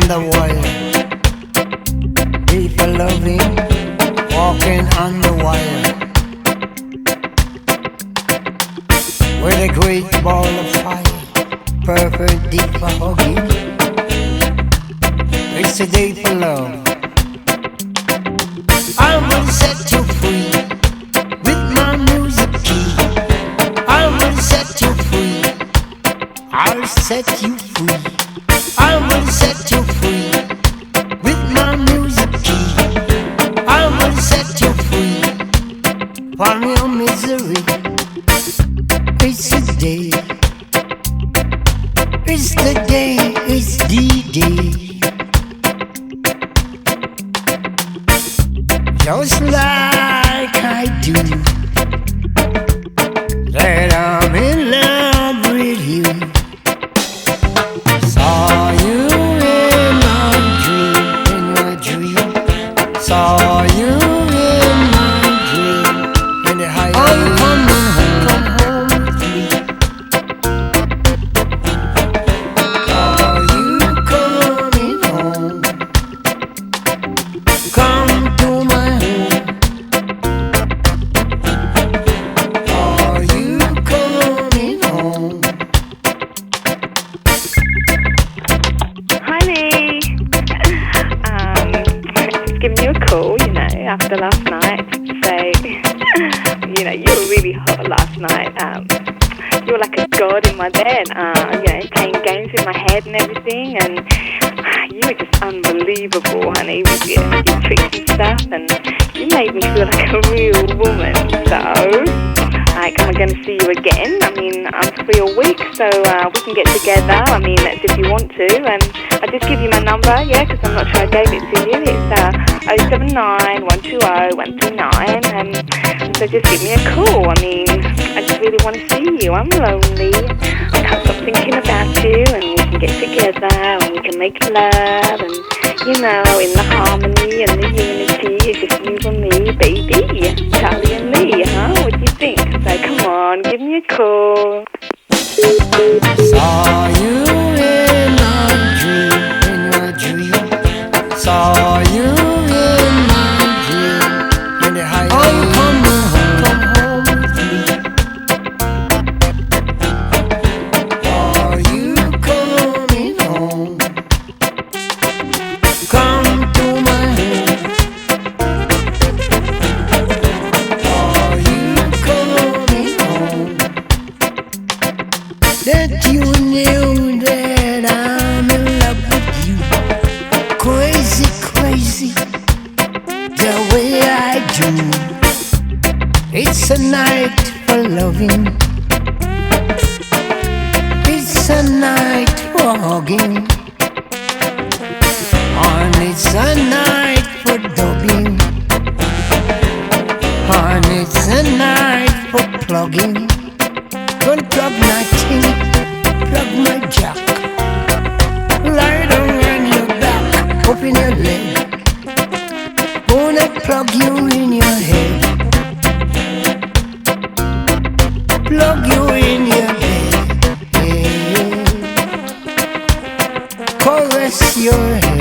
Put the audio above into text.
the wire. People loving, walking on the wire. With a great ball of fire, perfect deep for hugging. It's a day for love. I will set you free with my music key. I will set you free. I'll set you free. I will set you free with my music key. I will set you free from your misery. It's the day. It's the day. It's the day. Just like I do, that I'm in love with you. Saw you in my dream. Saw you in my dream. In the high come home with me. Saw you coming home. Come to my home. Are you coming home? Honey, just giving you a call, after last night to say, you were really hot last night. You were like a god in my bed, playing games in my head and everything, and you were just unbelievable, honey, with your tricks and stuff, and you made me feel like a real woman. So, am I going to see you again? I mean, I'm free all week, so we can get together. I mean, that's if you want to. And I'll just give you my number, because I'm not sure I gave it to you. It's 079 120 129. So just give me a call. I mean, I just really want to see you. I'm lonely. I can't stop thinking about you, and we can get together, and we can make love, and, in the harmony and the unity, it's just you and me, baby. Charlie and me, huh? What do you think? So come on, give me a call. Saw you in my dream. Saw you in my dream. In the high come home with me. Are you coming home? Come to my home. Are you coming home? That you knew that I'm in love with you. Crazy, crazy, the way I do. It's a night for loving. It's a night for hugging. And it's a night for dubbing. And it's a night for plugging. Don't plug nothing, plug my jack. Lie down on your back, open your leg. Wanna plug you in your head. Plug you in your bed. Caress your head.